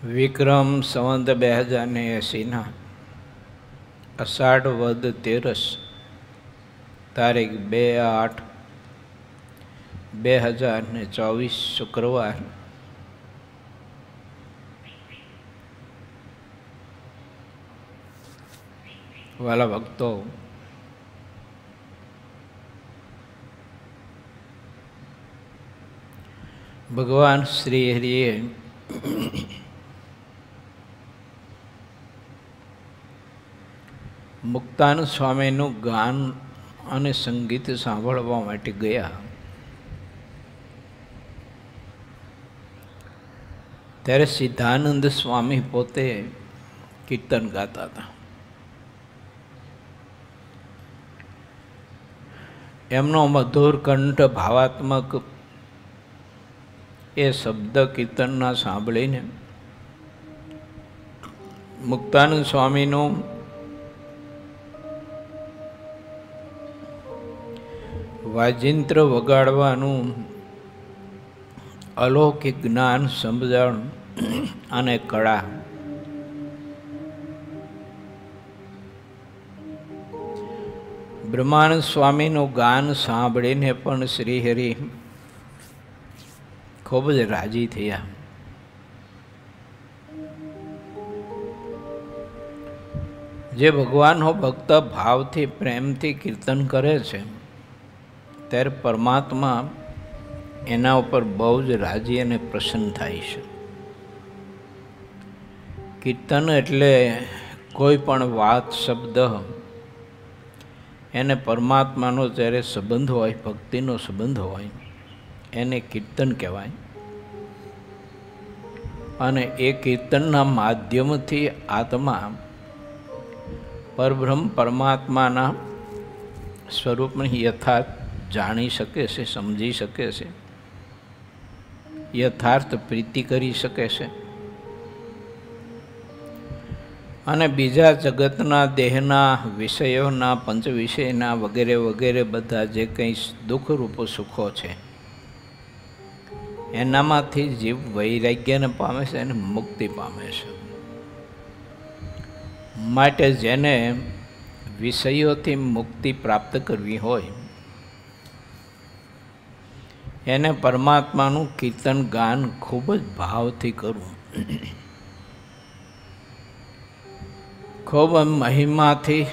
વિક્રમ સંવત 2080 અષાઢ વદ 13 તારીખ 2/8/2024 શુક્રવાર. વાલા ભક્તો, ભગવાન શ્રી હરિએ મુક્તાનંદ સ્વામીનું ગાન અને સંગીત સાંભળવા માટે ગયા. ત્યારે સિદ્ધાનંદ સ્વામી પોતે કીર્તન ગાતા હતા. એમનો મધુર કંઠ ભાવાત્મક એ શબ્દ કીર્તનના સાંભળીને મુક્તાનંદ સ્વામીનું વાજિંત્ર વગાડવાનું અલૌકિક જ્ઞાન, સમજણ અને કળા બ્રહ્માનંદ સ્વામીનું ગાન સાંભળીને પણ શ્રીહરિ ખૂબ જ રાજી થયા. જે ભગવાનનો ભક્ત ભાવથી પ્રેમથી કીર્તન કરે છે ત્યારે પરમાત્મા એના ઉપર બહુ જ રાજી અને પ્રસન્ન થાય છે. કીર્તન એટલે કોઈ પણ વાત, શબ્દ એને પરમાત્માનો જ્યારે સંબંધ હોય, ભક્તિનો સંબંધ હોય, એને કીર્તન કહેવાય. અને એ કીર્તનના માધ્યમથી આત્મા પરબ્રહ્મ પરમાત્માના સ્વરૂપની યથાર્થ જાણી શકે છે, સમજી શકે છે, યથાર્થ પ્રીતિ કરી શકે છે. અને બીજા જગતના, દેહના, વિષયોના, પંચ વિષયના વગેરે વગેરે બધા જે કંઈ દુઃખરૂપ સુખો છે એનામાંથી જીવ વૈરાગ્યને પામે છે અને મુક્તિ પામે છે. માટે જેને વિષયોથી મુક્તિ પ્રાપ્ત કરવી હોય એને પરમાત્માનું કીર્તન ગાન ખૂબ જ ભાવથી કરવું, ખૂબ મહિમાથી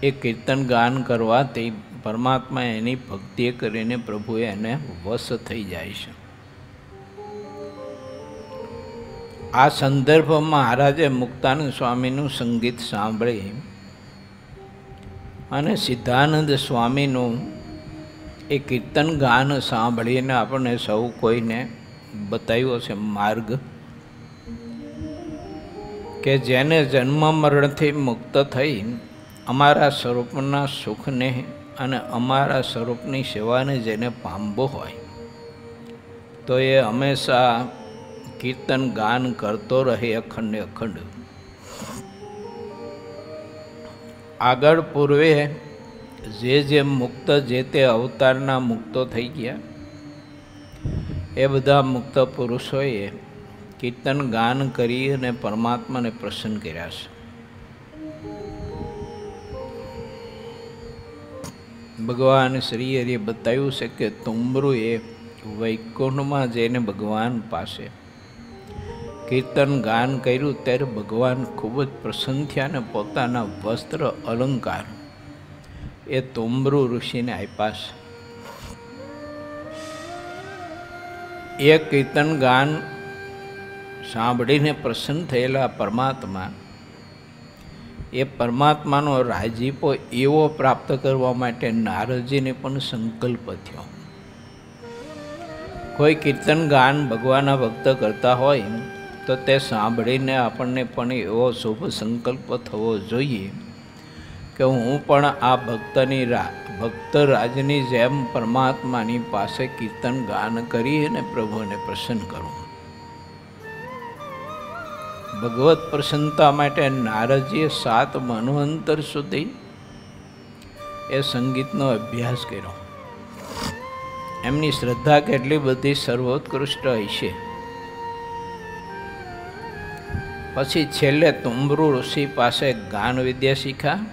એ કીર્તન ગાન કરવાથી પરમાત્મા એની ભક્તિ કરીને પ્રભુએ એને વશ થઈ જાય છે. આ સંદર્ભમાં મહારાજે મુક્તાનંદ સ્વામીનું સંગીત સાંભળી અને સિદ્ધાનંદ સ્વામીનું એ કીર્તન ગાન સાંભળીને આપણને સૌ કોઈને બતાવ્યો છે માર્ગ કે જેને જન્મ મરણથી મુક્ત થઈ અમારા સ્વરૂપના સુખને અને અમારા સ્વરૂપની સેવાને જેને પામવો હોય તો એ હંમેશા કીર્તન ગાન કરતો રહે અખંડ અખંડ. આગળ પૂર્વે જે મુક્ત જે તે અવતારના મુક્તો થઈ ગયા એ બધા મુક્ત પુરુષોએ કીર્તન ગાન કરી અને પરમાત્માને પ્રસન્ન કર્યા છે. ભગવાન શ્રી હરિએ બતાવ્યું છે કે તુંબરુએ વૈકુંઠમાં જઈને ભગવાન પાસે કીર્તન ગાન કર્યું ત્યારે ભગવાન ખૂબ જ પ્રસન્ન થયા અને પોતાના વસ્ત્ર અલંકાર એ તુંબરુ ઋષિને આપ્યા છે. એ કીર્તન ગાન સાંભળીને પ્રસન્ન થયેલા પરમાત્મા એ પરમાત્માનો રાજીપો એવો પ્રાપ્ત કરવા માટે નારદજીને પણ સંકલ્પ થયો. કોઈ કીર્તન ગાન ભગવાનના ભક્ત કરતા હોય તો તે સાંભળીને આપણને પણ એવો શુભ સંકલ્પ થવો જોઈએ કે હું પણ આ ભક્તરાજની જેમ પરમાત્માની પાસે કીર્તન ગાન કરી અને પ્રભુને પ્રસન્ન કરું. ભગવત પ્રસન્નતા માટે નારદજીએ 7 મન્વંતર સુધી એ સંગીતનો અભ્યાસ કર્યો. એમની શ્રદ્ધા કેટલી બધી સર્વોત્કૃષ્ટ હશે પછી છેલ્લે તુંબરુ ઋષિ પાસે ગાન વિદ્યા શીખ્યા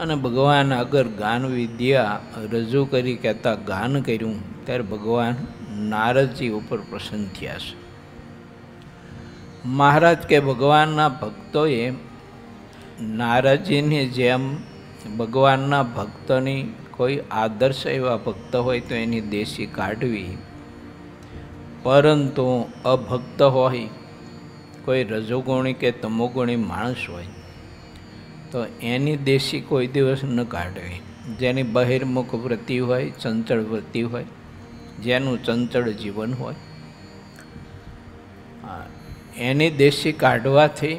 અને ભગવાન આગળ ગાન વિદ્યા રજૂ કરી કહેતા ગાન કર્યું ત્યારે ભગવાન નારદજી ઉપર પ્રસન્ન થયા છે. મહારાજ કે ભગવાનના ભક્તોએ નારદજીની જેમ ભગવાનના ભક્તોની કોઈ આદર્શ એવા ભક્ત હોય તો એની દેશી કાઢવી, પરંતુ અભક્ત હોય, કોઈ રજોગુણી કે તમોગુણી માણસ હોય તો એની દેશી કોઈ દિવસ ન કાઢવી. જેની બહિર્મુખ વૃત્તિ હોય, ચંચળ વૃત્તિ હોય, જેનું ચંચળ જીવન હોય, એની દેશી કાઢવાથી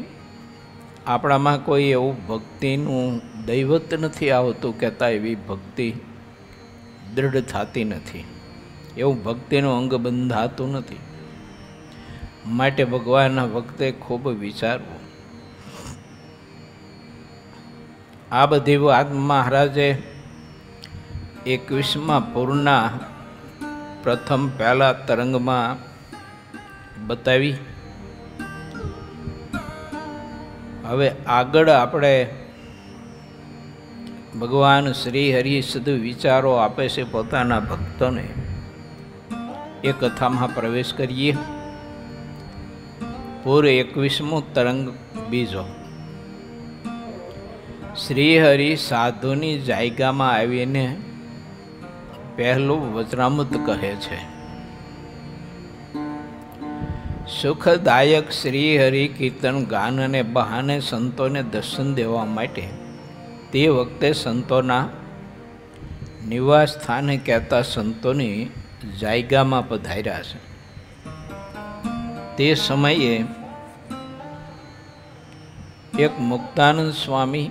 આપણામાં કોઈ એવું ભક્તિનું દૈવત નથી આવતું કહેતા એવી ભક્તિ દૃઢ થતી નથી, એવું ભક્તિનું અંગ બંધાતું નથી. માટે ભગવાનના ભક્તે ખૂબ વિચારવું. આ બધી વાત મહારાજે 21મા પૂરના પ્રથમ પહેલા તરંગમાં બતાવી. હવે આગળ આપણે ભગવાન શ્રી હરિ સદુ વિચારો આપે છે પોતાના ભક્તોને, એ કથામાં પ્રવેશ કરીએ. પૂર 21મું તરંગ બીજો. શ્રી હરિ સાધુની જાયગામાં આવીને પહેલું વચનામૃત કહે છે. સુખદાયક શ્રી હરિ કીર્તન ગાન અને બહાને સંતોને દર્શન દેવા માટે તે વખતે સંતોના નિવાસ સ્થાને કહેતા સંતોની જાયગામાં પધાર્યા છે. તે સમયે એક મુક્તાનંદ સ્વામી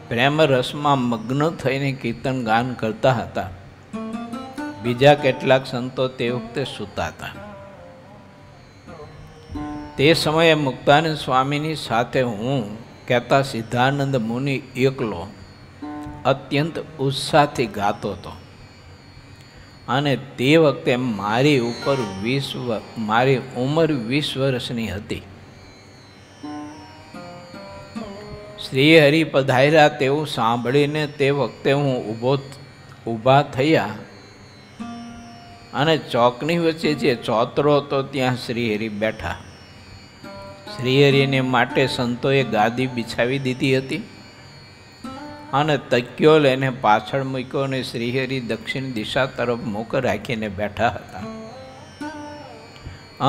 પ્રેમ રસમાં મગ્ન થઈને કીર્તન ગાન કરતા હતા. બીજા કેટલાક સંતો તે વખતે સૂતા હતા. તે સમયે મુક્તાનંદ સ્વામીની સાથે હું કહેતા સિદ્ધાનંદ મુનિ એકલો અત્યંત ઉત્સાહથી ગાતો હતો. અને તે વખતે મારી ઉંમર 20 વર્ષની હતી. શ્રી હરિ પધાર્યા તેવું સાંભળીને તે વખતે હું ઊભા થયા અને ચોકની વચ્ચે જે ચોતરો હતો ત્યાં શ્રી હરિ બેઠા. શ્રી હરિને માટે સંતોએ ગાદી બિછાવી દીધી હતી અને તકિયો લઈને પાછળ મૂક્યો અને શ્રીહરિ દક્ષિણ દિશા તરફ મુખ રાખીને બેઠા હતા.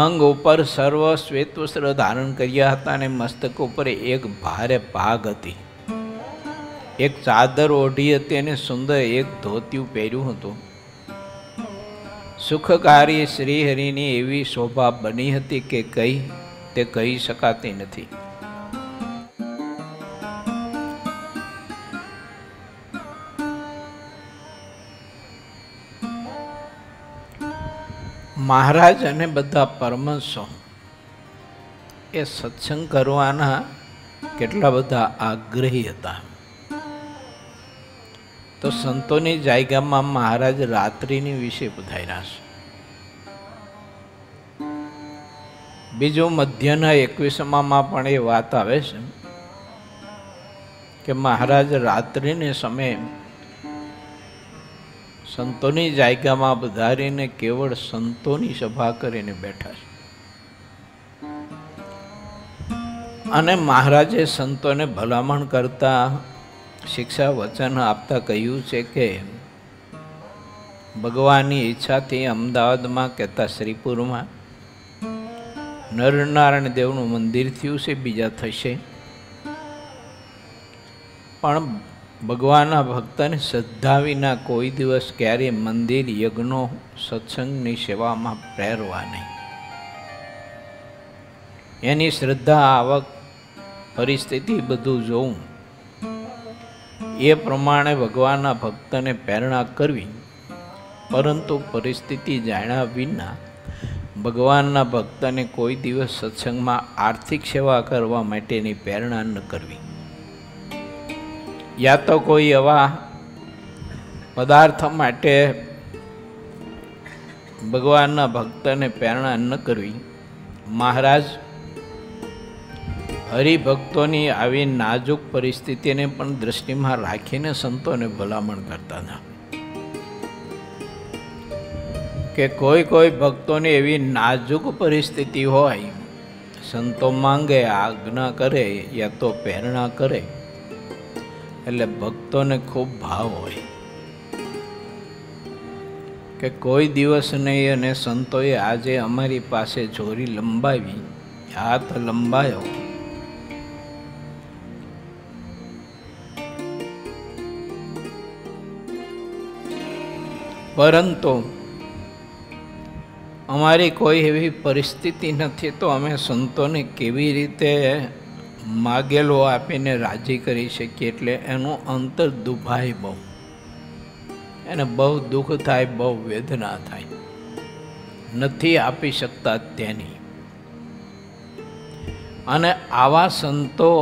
અંગ ઉપર સર્વ શ્વેત વસ્ત્ર ધારણ કર્યા હતા અને મસ્તક ઉપર એક ભારે ભાગ હતી. એક ચાદર ઓઢી હતી અને સુંદર એક ધોતિયું પહેર્યું હતું. સુખકારી શ્રીહરિની એવી શોભા બની હતી કે તે કહી શકાતી નથી. મહારાજ અને બધા પરમહંસો એ સત્સંગ કરવાના કેટલા બધા આગ્રહી હતા. તો સંતોની જાયગામાં મહારાજ રાત્રિની વિશે પધાર્યા છે. બીજું મધ્યના 21માં પણ એ વાત આવે છે કે મહારાજ રાત્રિને સમયે સંતોની જાયગામાં પધારીને કેવળ સંતોની સભા કરીને બેઠા છે. અને મહારાજે સંતોને ભલામણ કરતા શિક્ષા વચન આપતા કહ્યું છે કે ભગવાનની ઈચ્છાથી અમદાવાદમાં કહેતા શ્રીપુરમાં નરનારાયણ દેવનું મંદિર થયું છે, બીજા થશે. પણ ભગવાનના ભક્તને શ્રદ્ધા વિના કોઈ દિવસ ક્યારેય મંદિર, યજ્ઞો, સત્સંગની સેવામાં પ્રેરવા નહીં. એની શ્રદ્ધા, આવક, પરિસ્થિતિ બધું જોવું, એ પ્રમાણે ભગવાનના ભક્તને પ્રેરણા કરવી. પરંતુ પરિસ્થિતિ જાણ્યા વિના ભગવાનના ભક્તને કોઈ દિવસ સત્સંગમાં આર્થિક સેવા કરવા માટેની પ્રેરણા ન કરવી. યા તો કોઈ એવા પદાર્થ માટે ભગવાનના ભક્તને પ્રેરણા ન કરવી. મહારાજ હરિભક્તોની આવી નાજુક પરિસ્થિતિને પણ દૃષ્ટિમાં રાખીને સંતોને ભલામણ કરતા હતા કે કોઈ ભક્તોની એવી નાજુક પરિસ્થિતિ હોય, સંતો માંગે, આજ્ઞા કરે યા તો પ્રેરણા કરે એટલે ભક્તોને ખૂબ ભાવ હોય કે કોઈ દિવસ નહીં અને સંતોએ આજે અમારી પાસે જોરી લંબાવી, હાથ લંબાયો, પરંતુ અમારી કોઈ એવી પરિસ્થિતિ નથી તો અમે સંતોને કેવી રીતે માગેલો આપીને રાજી કરી શકીએ. એટલે એનું અંતર દુભાય બહુ, એને બહુ દુઃખ થાય, બહુ વેદના થાય, નથી આપી શકતા તેની. અને આવા સંતો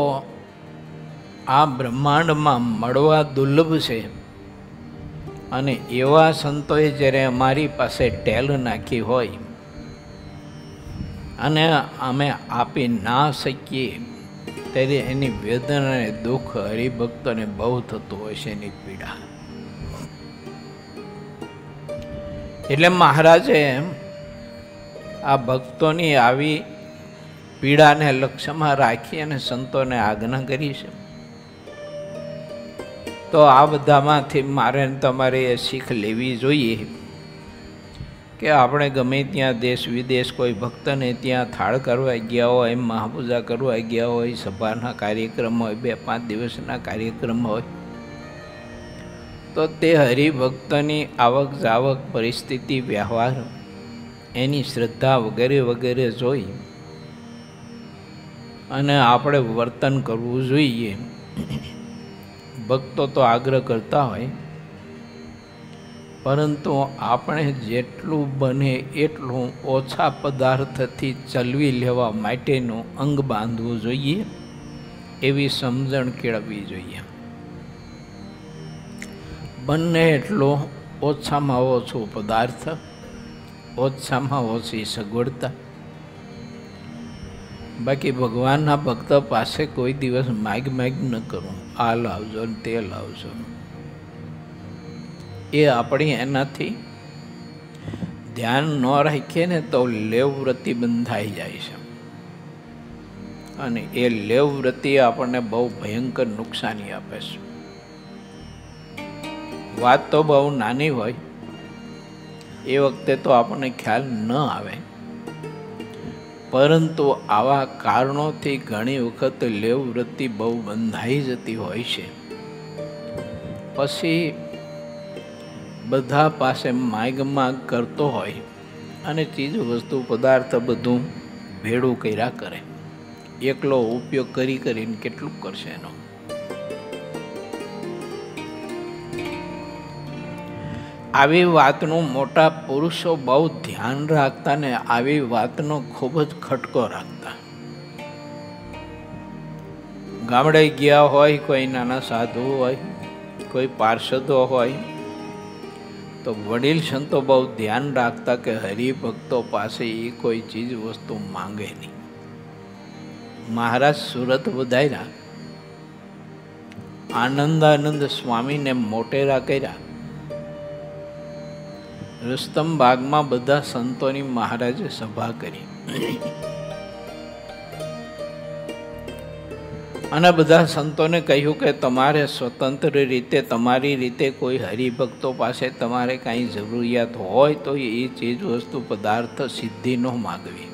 આ બ્રહ્માંડમાં મળવા દુર્લભ છે. અને એવા સંતોએ જ્યારે અમારી પાસે ટેલ નાખી હોય અને અમે આપી ના શકીએ ત્યારે એની વેદના અને દુઃખ હરિભક્તોને બહુ થતું હોય છે, એની પીડા. એટલે મહારાજે આ ભક્તોની આવી પીડાને લક્ષ્યમાં રાખી અને સંતોને આજ્ઞા કરી છે. તો આ બધામાંથી મારે તમારે એ શીખ લેવી જોઈએ કે આપણે ગમે ત્યાં દેશ વિદેશ કોઈ ભક્તને ત્યાં થાળ કરવા ગયા હોય, મહાપૂજા કરવા ગયા હોય, સભાના કાર્યક્રમ હોય, 2-5 દિવસના કાર્યક્રમ હોય, તો તે હરિભક્તની આવક જાવક પરિસ્થિતિ, વ્યવહાર, એની શ્રદ્ધા વગેરે વગેરે જોઈ અને આપણે વર્તન કરવું જોઈએ. ભક્તો તો આગ્રહ કરતા હોય, પરંતુ આપણે જેટલું બને એટલું ઓછા પદાર્થથી ચલવી લેવા માટેનું અંગ બાંધવું જોઈએ, એવી સમજણ કેળવવી જોઈએ. બંને એટલો ઓછામાં ઓછો પદાર્થ, ઓછામાં ઓછી સગવડતા. બાકી ભગવાનના ભક્ત પાસે કોઈ દિવસ માગ ન કરું, આ લાવજો ને તે લાવજો. એ આપણી એનાથી ધ્યાન ન રાખીએ ને તો લેવ વૃત્તિ બંધાઈ જાય છે. અને એ લેવ વૃત્તિ આપણને બહુ ભયંકર નુકસાની આપે છે. વાત તો બહુ નાની હોય, એ વખતે તો આપણને ખ્યાલ ન આવે, પરંતુ આવા કારણોથી ઘણી વખત લેવ વૃત્તિ બહુ બંધાઈ જતી હોય છે. પછી બધા પાસે માગ કરતો હોય અને ચીજ વસ્તુ પદાર્થ બધું ભેળું કર્યા કરે. એકલો ઉપયોગ કરીને કેટલું કરશે એનો? આવી વાતનું મોટા પુરુષો બહુ ધ્યાન રાખતા ને આવી વાતનો ખૂબ જ ખટકો રાખતા. ગામડે ગયા હોય, કોઈ નાના સાધુ હોય, કોઈ પાર્ષદો હોય, તો વડીલ સંતો બહુ ધ્યાન રાખતા કે હરિભક્તો પાસે એ કોઈ ચીજ વસ્તુ માંગે નહીં. મહારાજ સુરત વધાર્યા, આનંદાનંદ સ્વામીને મોટેરા કર્યા. રુસ્તમ બાગમાં બધા સંતોની મહારાજે સભા કરી અને બધા સંતોને કહ્યું કે તમારે સ્વતંત્ર રીતે, તમારી રીતે કોઈ હરિભક્તો પાસે તમારે કાંઈ જરૂરિયાત હોય તો એ ચીજ વસ્તુ પદાર્થ સિદ્ધિ ન માગવી,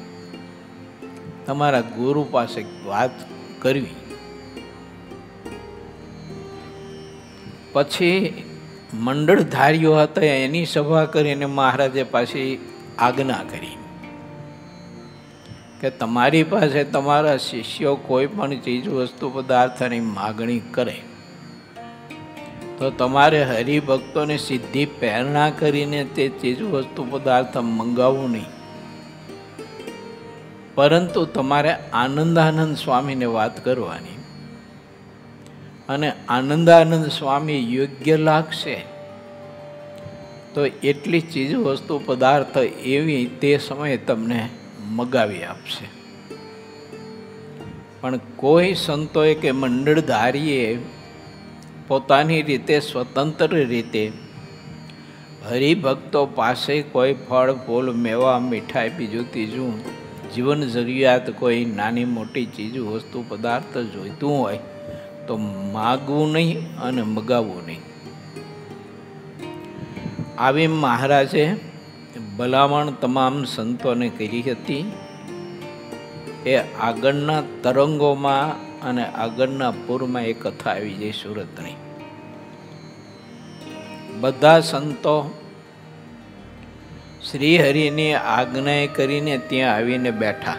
તમારા ગુરુ પાસે વાત કરવી. પછી મંડળધારીઓ હતા એની સભા કરીને મહારાજે પાછી આજ્ઞા કરી કે તમારી પાસે તમારા શિષ્યો કોઈ પણ ચીજ વસ્તુ પદાર્થની માગણી કરે તો તમારે હરિભક્તોને સીધી પ્રેરણા કરીને તે ચીજ વસ્તુ પદાર્થ મંગાવવું નહીં, પરંતુ તમારે આનંદાનંદ સ્વામીને વાત કરવાની. અને આનંદાનંદ સ્વામી યોગ્ય લાગશે તો એટલી ચીજ વસ્તુ પદાર્થ એવી તે સમયે તમને મગાવી આપશે. પણ કોઈ સંતોએ કે મંડળધારીએ પોતાની રીતે સ્વતંત્ર રીતે હરિભક્તો પાસે કોઈ ફળ ફૂલ મેવા મીઠાઈ બીજું ત્રીજું જીવન જરૂરિયાત કોઈ નાની મોટી ચીજ વસ્તુ પદાર્થ જોઈતું હોય તો માગવું નહીં અને મગાવવું નહીં. આવી મહારાજે ભલામણ તમામ સંતોને કરી હતી. એ આગળના તરંગોમાં અને આગળના પૂરમાં એ કથા આવી જાય સુરતની. બધા સંતો શ્રી હરિની આજ્ઞા કરીને ત્યાં આવીને બેઠા.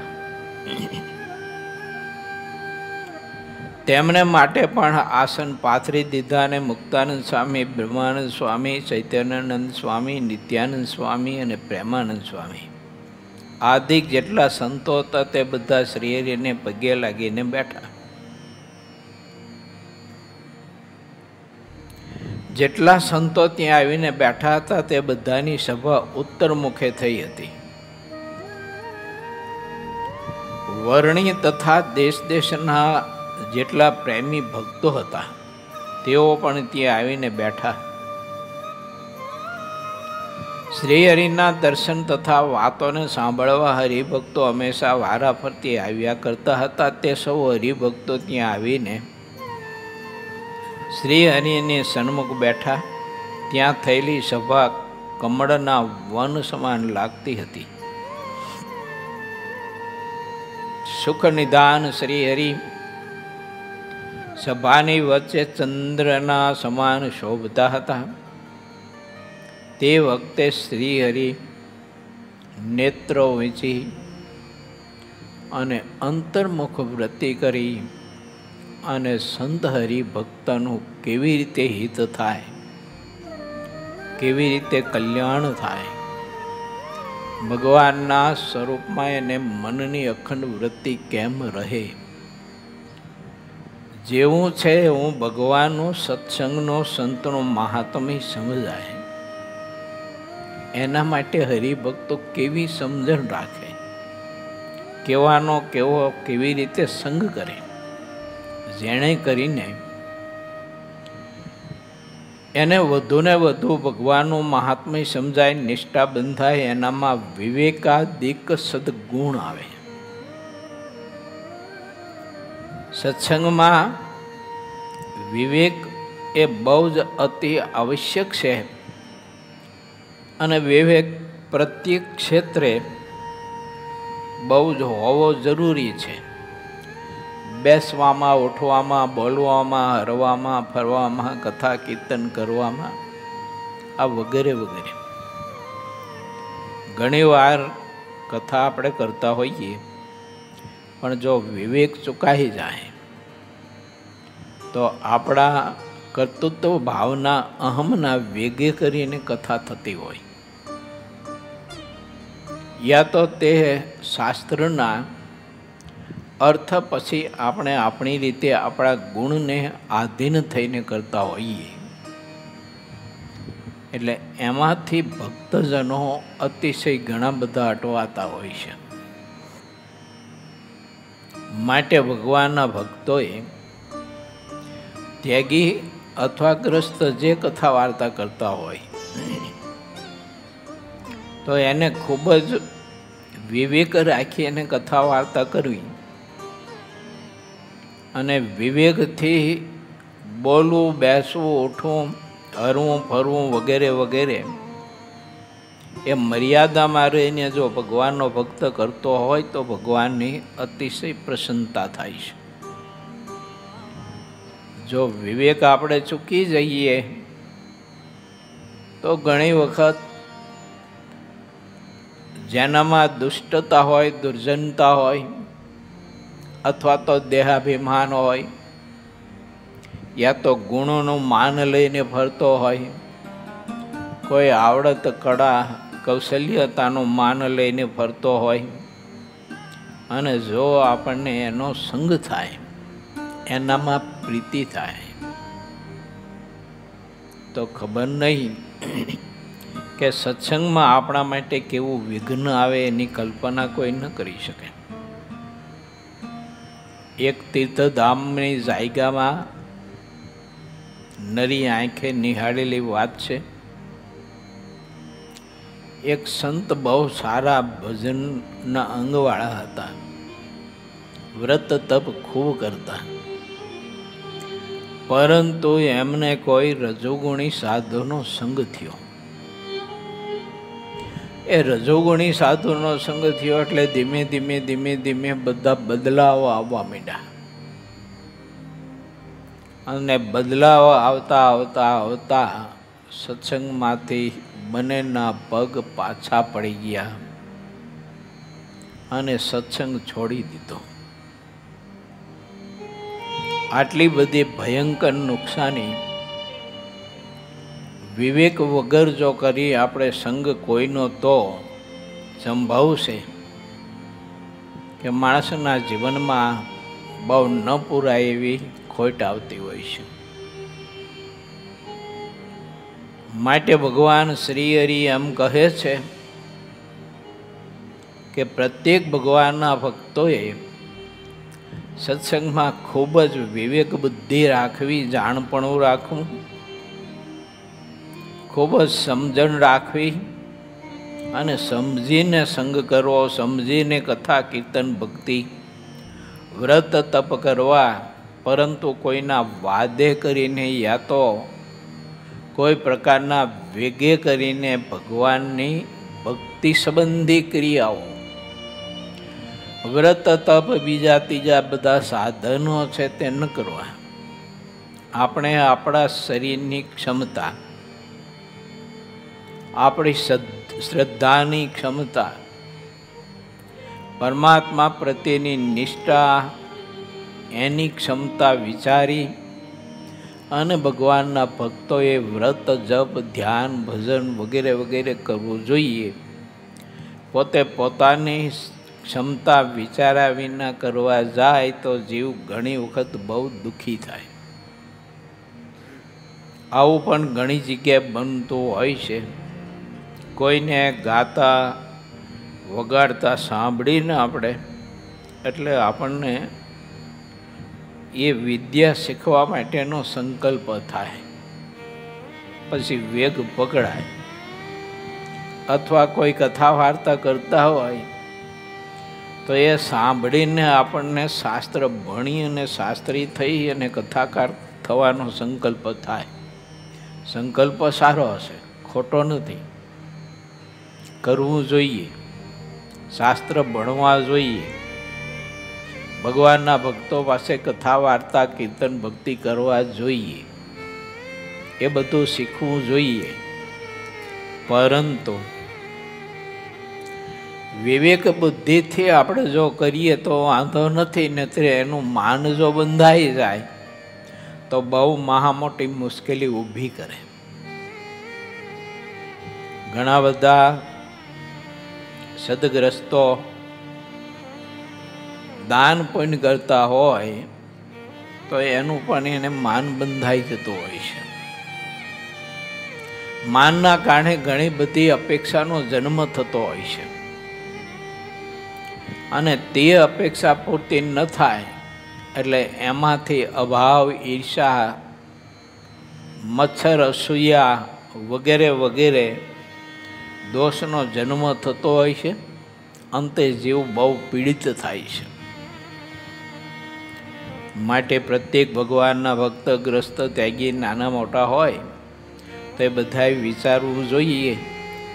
તેમને માટે પણ આસન પાથરી દીધા અને મુક્તાનંદ સ્વામી, બ્રહ્માનંદ સ્વામી, ચૈતન્યાનંદ સ્વામી, નિત્યાનંદ સ્વામી અને પ્રેમાનંદ સ્વામી આદિ જેટલા સંતો હતા તે બધા શ્રી હરિને પગે લાગીને બેઠા. જેટલા સંતો ત્યાં આવીને બેઠા હતા તે બધાની સભા ઉત્તર મુખે થઈ હતી. વર્ણી તથા દેશ દેશના જેટલા પ્રેમી ભક્તો હતા તેઓ પણ ત્યાં આવીને બેઠા. શ્રી હરિના દર્શન તથા વાતોને સાંભળવા હરિભક્તો હંમેશા વારા ફરતી આવ્યા કરતા હતા. તે સૌ હરિભક્તો ત્યાં આવીને શ્રી હરિની સન્મુખ બેઠા. ત્યાં થયેલી સભા કમળના વન સમાન લાગતી હતી. સુખ નિદાન શ્રી હરિ સભાની વચ્ચે ચંદ્રના સમાન શોભતા હતા. તે વખતે શ્રી હરિ નેત્રો વીંચી અને અંતર્મુખ વૃત્તિ કરી અને સંત હરિભક્તનું કેવી રીતે હિત થાય, કેવી રીતે કલ્યાણ થાય, ભગવાનના સ્વરૂપમાં એને મનની અખંડ વૃત્તિ કેમ રહે, જેવું છે એવું ભગવાનનો સત્સંગનો સંતનો મહાત્મ્ય સમજાય, એના માટે હરિભક્તો કેવી સમજણ રાખે, કેવાનો કેવો કેવી રીતે સંગ કરે, જેણે કરીને એને વધુને વધુ ભગવાનનું મહાત્મ્ય સમજાય, નિષ્ઠા બંધાય, એનામાં વિવેકાદિક સદગુણ આવે. સત્સંગમાં વિવેક એ બહુ જ અતિ આવશ્યક છે અને વિવેક પ્રત્યેક ક્ષેત્રે બહુ જ હોવો જરૂરી છે. બેસવામાં, ઉઠવામાં, બોલવામાં, હરવામાં, ફરવામાં, કથા કીર્તન કરવામાં, આ વગેરે વગેરે. ઘણીવાર કથા આપણે કરતા હોઈએ પણ જો વિવેક ચૂકાઈ જાય તો આપણા કર્તૃત્વ ભાવના અહમના વેગે કરીને કથા થતી હોય, યા તો તે શાસ્ત્રના અર્થ પછી આપણે આપણી રીતે આપણા ગુણને આધીન થઈને કરતા હોઈએ. એટલે એમાંથી ભક્તજનો અતિશય ઘણા બધા અટવાતા હોય છે. માટે ભગવાનના ભક્તોએ ત્યાગી અથવા ગ્રસ્ત જે કથા વાર્તા કરતા હોય તો એને ખૂબ જ વિવેક રાખી એને કથા વાર્તા કરવી અને વિવેકથી બોલવું, બેસવું, ઉઠવું, હરવું, ફરવું વગેરે વગેરે એ મર્યાદામાં રહીને જો ભગવાનનો ભક્ત કરતો હોય તો ભગવાનની અતિશય પ્રસન્નતા થાય છે. જો વિવેક આપણે ચૂકી જઈએ તો ઘણી વખત જેનામાં દુષ્ટતા હોય, દુર્જનતા હોય, અથવા તો દેહાભિમાન હોય, યા તો ગુણોનું માન લઈને ફરતો હોય, કોઈ આવડત, કળા, કૌશલ્યતાનું માન લઈને ફરતો હોય અને જો આપણને એનો સંગ થાય, એનામાં પ્રીતિ થાય તો ખબર નહીં કે સત્સંગમાં આપણા માટે કેવું વિઘ્ન આવે એની કલ્પના કોઈ ન કરી શકે. એક તીર્થધામની જાયગામાં નરી આંખે નિહાળેલી વાત છે. એક સંત બહુ સારા ભજનના અંગવાળા હતા. વ્રત તપ ખૂબ કરતા, પરંતુ એમને કોઈ રજોગુણી સાધુનો સંગ થયો. એ રજોગુણી સાધુનો સંગ થયો એટલે ધીમે ધીમે ધીમે ધીમે બધા બદલાવો આવવા માંડ્યા. અને બદલાવો આવતા આવતા આવતા સત્સંગમાંથી બંનેના પગ પાછા પડી ગયા અને સત્સંગ છોડી દીધો. આટલી બધી ભયંકર નુકસાની વિવેક વગર જો કરી આપણે સંગ કોઈનો તો સંભવશે કે માણસના જીવનમાં બહુ ન પૂરાય એવી ખોટ આવતી હોય છે. માટે ભગવાન શ્રી હરિ એમ કહે છે કે પ્રત્યેક ભગવાનના ભક્તોએ સત્સંગમાં ખૂબ જ વિવેક બુદ્ધિ રાખવી, જાણપણું રાખવું, ખૂબ જ સમજણ રાખવી અને સમજીને સંગ કરવો, સમજીને કથા કીર્તન ભક્તિ વ્રત તપ કરવા. પરંતુ કોઈના વાદે કરીને યા તો કોઈ પ્રકારના વેગે કરીને ભગવાનની ભક્તિ સંબંધી ક્રિયાઓ, વ્રત તપ બીજા ત્રીજા બધા સાધનો છે તે ન કરવા. આપણે આપણા શરીરની ક્ષમતા, આપણી શ્રદ્ધાની ક્ષમતા, પરમાત્મા પ્રત્યેની નિષ્ઠા, એની ક્ષમતા વિચારી અને ભગવાનના ભક્તોએ વ્રત જપ ધ્યાન ભજન વગેરે વગેરે કરવું જોઈએ. પોતે પોતાની ક્ષમતા વિચાર્યા વિના કરવા જાય તો જીવ ઘણી વખત બહુ દુઃખી થાય. આવું પણ ઘણી જગ્યાએ બનતું હોય છે. કોઈને ગાતા વગાડતા સાંભળીને આપણે એટલે આપણને એ વિદ્યા શીખવા માટેનો સંકલ્પ થાય, પછી વેગ પકડાય. અથવા કોઈ કથા વાર્તા કરતા હોય તો એ સાંભળીને આપણને શાસ્ત્ર ભણી અને શાસ્ત્રી થઈ અને કથાકાર થવાનો સંકલ્પ થાય. સંકલ્પ સારો હશે, ખોટો નથી, કરવું જોઈએ, શાસ્ત્ર ભણવા જોઈએ, ભગવાનના ભક્તો પાસે કથા વાર્તા કીર્તન ભક્તિ કરવા જોઈએ, એ બધું શીખવું જોઈએ. પરંતુ વિવેક બુદ્ધિથી આપણે જો કરીએ તો વાંધો નથી, નહીતર એનું માન જો બંધાઈ જાય તો બહુ મહા મોટી મુશ્કેલી ઊભી કરે. ઘણા બધા સદગ્રસ્તો દાન પુણ્ય કરતા હોય તો એનું પણ એને માન બંધાઈ જતું હોય છે. માનના કારણે ઘણી બધી અપેક્ષાનો જન્મ થતો હોય છે અને તે અપેક્ષા પૂર્તિ ન થાય એટલે એમાંથી અભાવ, ઈર્ષા, મચ્છર, અસૂયા વગેરે વગેરે દોષનો જન્મ થતો હોય છે. અંતે જીવ બહુ પીડિત થાય છે. માટે પ્રત્યેક ભગવાનના ભક્ત ગ્રસ્ત ત્યાગી નાના મોટા હોય તો એ બધાએ વિચારવું જોઈએ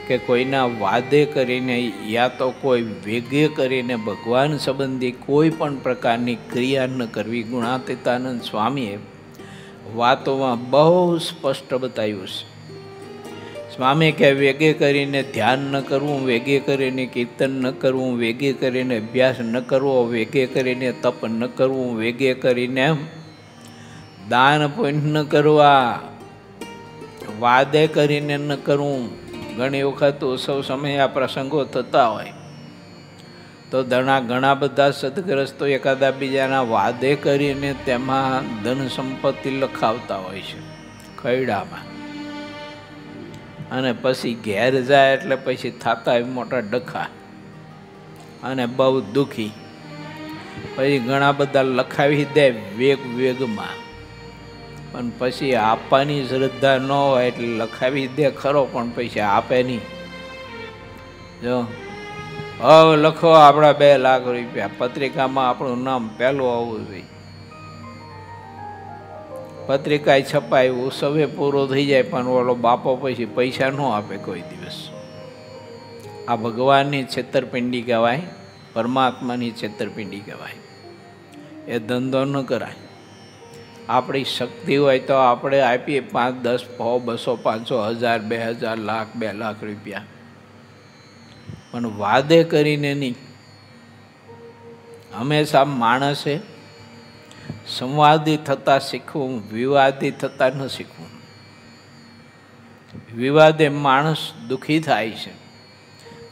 કે કોઈના વાદે કરીને યા તો કોઈ વેગે કરીને ભગવાન સંબંધી કોઈ પણ પ્રકારની ક્રિયા ન કરવી. ગુણાતીતાનંદ સ્વામીએ વાતોમાં બહુ સ્પષ્ટ બતાવ્યું છે. સ્વામી કે વેગે કરીને ધ્યાન ન કરવું, વેગે કરીને કીર્તન ન કરવું, વેગે કરીને અભ્યાસ ન કરવો, વેગે કરીને તપ ન કરવું, વેગે કરીને દાન પુણ્ય ન કરવા, વાદે કરીને ન કરવું. ઘણી વખત ઉત્સવ સમયે આ પ્રસંગો થતા હોય તો ઘણા બધા સદગ્રસ્તો એકાદા બીજાના વાદે કરીને તેમાં ધન સંપત્તિ લખાવતા હોય છે ખૈડામાં, અને પછી ઘેર જાય એટલે પછી થતા મોટા ડખા અને બહુ દુઃખી. પછી ઘણા બધા લખાવી દે વેગમાં, પણ પછી આપવાની શ્રદ્ધા ન હોય એટલે લખાવી દે ખરો, પણ પૈસા આપે નહીં. જો હવે લખો આપણા 2 લાખ રૂપિયા, પત્રિકામાં આપણું નામ પહેલું આવવું જોઈએ. પત્રિકા છપાય, ઉત્સવે પૂરો થઈ જાય, પણ ઓલો બાપો પછી પૈસા ન આપે કોઈ દિવસ. આ ભગવાનની છેતરપિંડી કહેવાય, પરમાત્માની છેતરપિંડી કહેવાય. એ ધંધો ન કરાય. આપણી શક્તિ હોય તો આપણે આપીએ 5, 10, 100, 200, 500, 1000, 2000, લાખ, 2 લાખ રૂપિયા, પણ વાદે કરીને નહીં. હંમેશા માણસે સંવાદી થતાં શીખવું, વિવાદી થતાં ન શીખવું. વિવાદે માણસ દુઃખી થાય છે,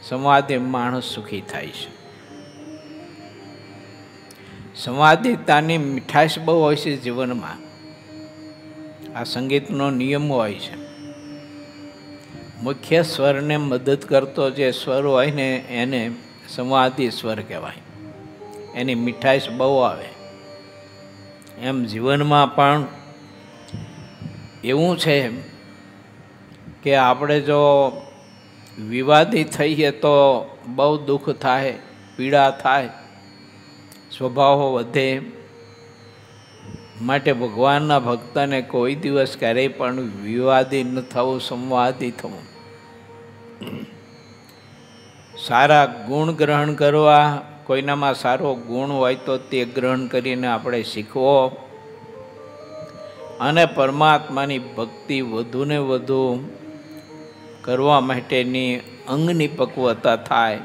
સંવાદે માણસ સુખી થાય છે. સંવાદિતાની મીઠાશ બહુ હોય છે જીવનમાં. આ સંગીતનો નિયમ હોય છે. મુખ્ય સ્વરને મદદ કરતો જે સ્વર હોય ને એને સંવાદી સ્વર કહેવાય. એની મીઠાશ બહુ આવે. એમ જીવનમાં પણ એવું છે કે આપણે જો વિવાદી થઈએ તો બહુ દુઃખ થાય, પીડા થાય, સ્વભાવો વધે. માટે ભગવાનના ભક્તને કોઈ દિવસ ક્યારેય પણ વિવાદી ન થવું, સંવાદી થવું. સારા ગુણ ગ્રહણ કરવા, કોઈનામાં સારો ગુણ હોય તો તે ગ્રહણ કરીને આપણે શીખવો અને પરમાત્માની ભક્તિ વધુને વધુ કરવા માટેની અંગની પક્વતા થાય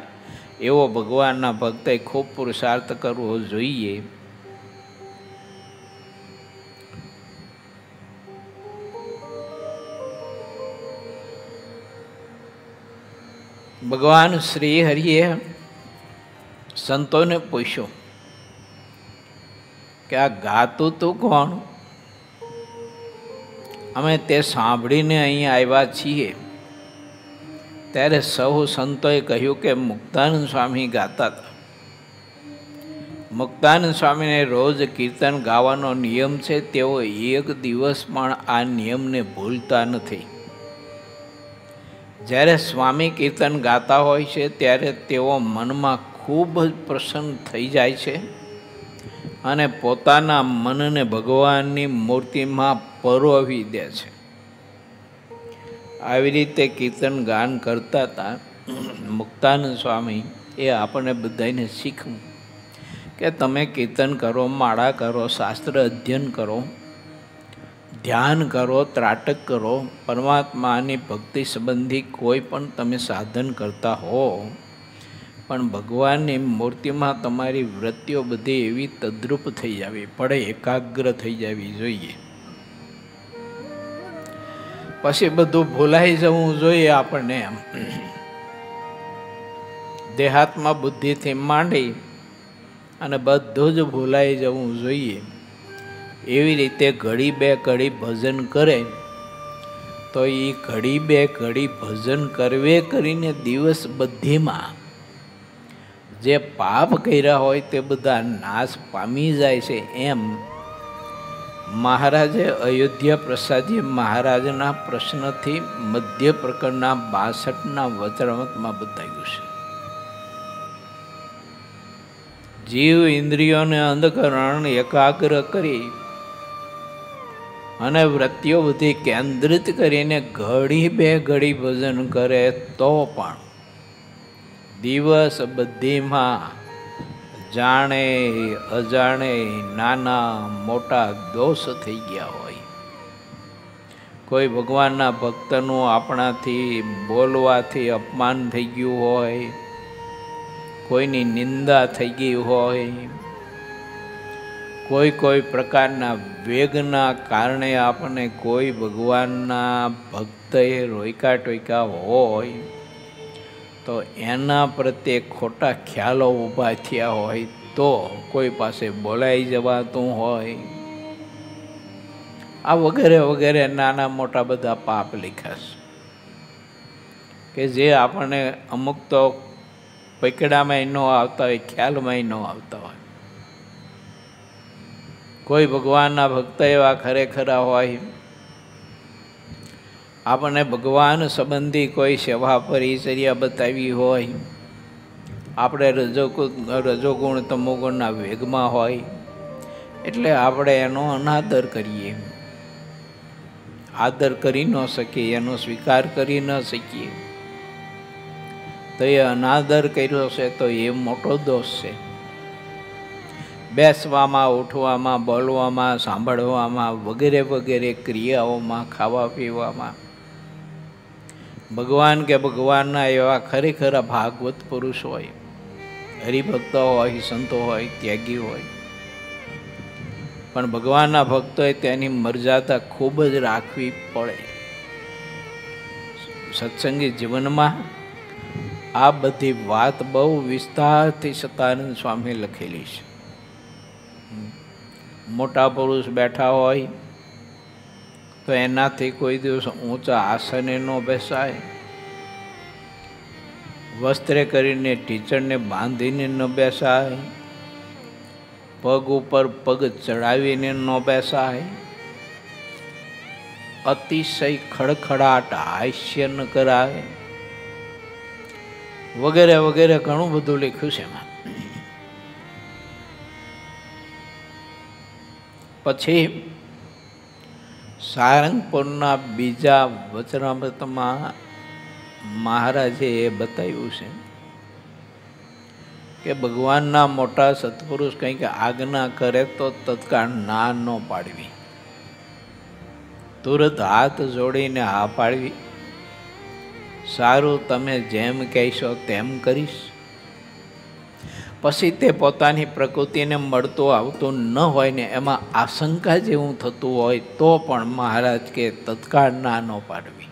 એવો ભગવાનના ભક્તે ખૂબ પુરુષાર્થ કરવો જોઈએ. ભગવાન શ્રી હરિએ સંતોને પૂછ્યું કે આ ગાતું તું કોણ? અમે તે સાંભળીને અહીં આવ્યા છીએ. ત્યારે સૌ સંતોએ કહ્યું કે મુક્તાનંદ સ્વામી ગાતા હતા. મુક્તાનંદ સ્વામીને રોજ કીર્તન ગાવાનો નિયમ છે. તેઓ એક દિવસ પણ આ નિયમને ભૂલતા નથી. જ્યારે સ્વામી કીર્તન ગાતા હોય છે ત્યારે તેઓ મનમાં ખૂબ જ પ્રસન્ન થઈ જાય છે અને પોતાના મનને ભગવાનની મૂર્તિમાં પરોવી દે છે. આવી રીતે કીર્તન ગાન કરતા હતા મુક્તાનંદ સ્વામી. એ આપણને બધાને શીખવું કે તમે કીર્તન કરો, માળા કરો, શાસ્ત્ર અધ્યયન કરો, ધ્યાન કરો, ત્રાટક કરો, પરમાત્માની ભક્તિ સંબંધી કોઈ પણ તમે સાધન કરતા હો, પણ ભગવાનની મૂર્તિમાં તમારી વૃત્તિઓ બધી એવી તદ્રુપ થઈ જવી પડે, એકાગ્ર થઈ જવી જોઈએ. પછી બધું ભૂલાઈ જવું જોઈએ આપણને. એમ દેહાત્મા બુદ્ધિથી માંડી અને બધું જ ભૂલાઈ જવું જોઈએ. એવી રીતે ઘડી બે ઘડી ભજન કરે તો એ ઘડી બે ઘડી ભજન કરવે કરીને દિવસ બધીમાં જે પાપ કર્યા હોય તે બધા નાશ પામી જાય છે. એમ મહારાજે અયોધ્યા પ્રસાદજી મહારાજના પ્રશ્નથી મધ્ય પ્રકરણના 62ના વચનામૃતમાં બતાવ્યું છે. જીવ ઇન્દ્રિયોને અંધકરણ એકાગ્ર કરી અને વૃત્તિઓ બધી કેન્દ્રિત કરીને ઘડી બે ઘડી ભજન કરે તો પણ દિવસ બધીમાં જાણે અજાણે નાના મોટા દોષ થઈ ગયા હોય. કોઈ ભગવાનના ભક્તનું આપણાથી બોલવાથી અપમાન થઈ ગયું હોય, કોઈની નિંદા થઈ ગઈ હોય, કોઈ પ્રકારના વેગના કારણે આપણને કોઈ ભગવાનના ભક્તએ રોક્યા ટોક્યા હોય તો એના પ્રત્યે ખોટા ખ્યાલો ઊભા થયા હોય તો કોઈ પાસે બોલાઈ જવાતું હોય, આ વગેરે વગેરે નાના મોટા બધા પાપ લખાશે કે જે આપણને અમુક તો પકડામાં ન આવતા હોય, ખ્યાલમાં ન આવતા હોય. કોઈ ભગવાનના ભક્ત એવા ખરેખરા હોય, આપણને ભગવાન સંબંધી કોઈ સેવા પરિચર્યા બતાવી હોય, આપણે રજોગુણ તમોગુણના વેગમાં હોય, એટલે આપણે એનો અનાદર કરીએ, આદર કરી ન શકીએ, એનો સ્વીકાર કરી ન શકીએ, તો એ અનાદર કર્યો છે તો એ મોટો દોષ છે. બેસવામાં, ઉઠવામાં, બોલવામાં, સાંભળવામાં વગેરે વગેરે ક્રિયાઓમાં, ખાવા પીવામાં ભગવાન કે ભગવાનના એવા ખરેખર ભાગવત પુરુષ હોય, હરિભક્તો હોય, સંતો હોય, ત્યાગી હોય, પણ ભગવાનના ભક્તોએ તેની મર્યાદા ખૂબ જ રાખવી પડે. સત્સંગી જીવનમાં આ બધી વાત બહુ વિસ્તારથી સતાનંદ સ્વામી લખેલી છે. મોટા પુરુષ બેઠા હોય તો એનાથી કોઈ દિવસ ઊંચા આસને ન બેસાય, વસ્ત્રે કરીને ટીચરને બાંધીને ન બેસાય, પગ ઉપર પગ ચડાવીને ન બેસાય, અતિશય ખડખડાટ હાસ્ય ન કરાય, વગેરે વગેરે ઘણું બધું લખ્યું છે એમાં. પછી સારંગપુરના બીજા વચનામૃતમાં મહારાજે એ બતાવ્યું છે કે ભગવાનના મોટા સત્પુરુષ કંઈક આજ્ઞા કરે તો તત્કાળ ના ન પાડવી, તુરત હાથ જોડીને હા પાડવી, સારું તમે જેમ કહેશો તેમ કરીશ. પછી તે પોતાની પ્રકૃતિને મળતું આવતું ન હોય ને એમાં આશંકા જેવું થતું હોય તો પણ મહારાજ કે તત્કાળ ના ન પાડવી.